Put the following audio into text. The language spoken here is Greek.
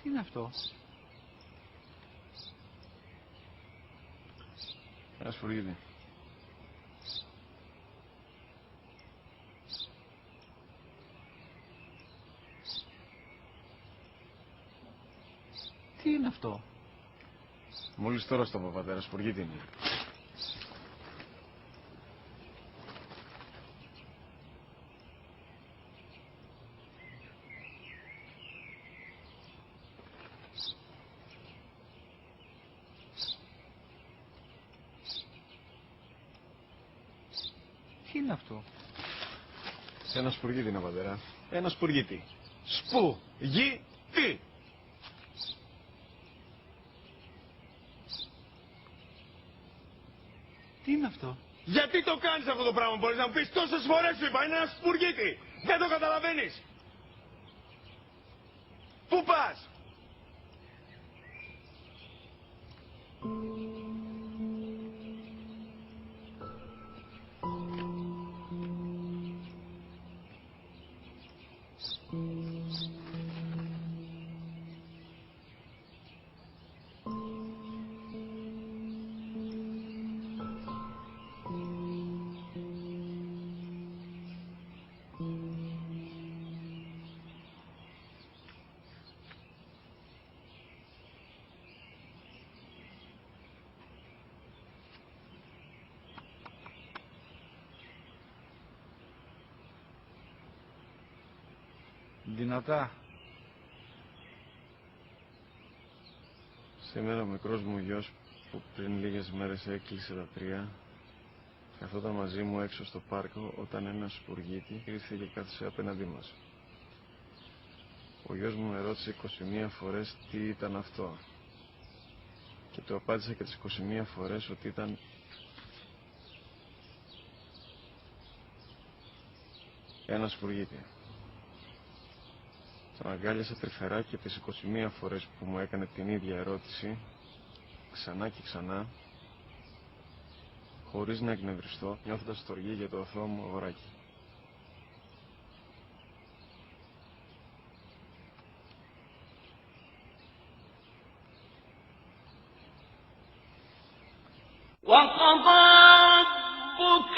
Τι είναι αυτό? Ένα σφουρίδι. Τι είναι αυτό? Μόλις τώρα στο είπα, πατέρα, σφουργίτη είναι. Τι είναι αυτό? Ένα σπουργίτη είναι, πατέρα. Ένα σπουργίτη. Σπου-γι-τι. Τι είναι αυτό? Γιατί το κάνεις αυτό το πράγμα, μπορείς να μου πεις? Τόσες φορές σου είπα, είναι ένα σπουργίτη. Δεν το καταλαβαίνεις. Πού πας? Δυνατά. Σήμερα ο μικρός μου γιος που πριν λίγες μέρες έκλεισε τα 3 καθόταν μαζί μου έξω στο πάρκο όταν ένα σπουργίτη ήρθε και κάθισε απέναντί μας. Ο γιος μου με ρώτησε 21 φορές τι ήταν αυτό και του απάντησα και τις 21 φορές ότι ήταν ένα σπουργίτη. Τον αγκάλιασα τρυφερά και τις 21 φορές που μου έκανε την ίδια ερώτηση, ξανά και ξανά, χωρίς να εκνευριστώ, νιώθοντας στοργή για το αθώο μου αγοράκι. وقضى ربك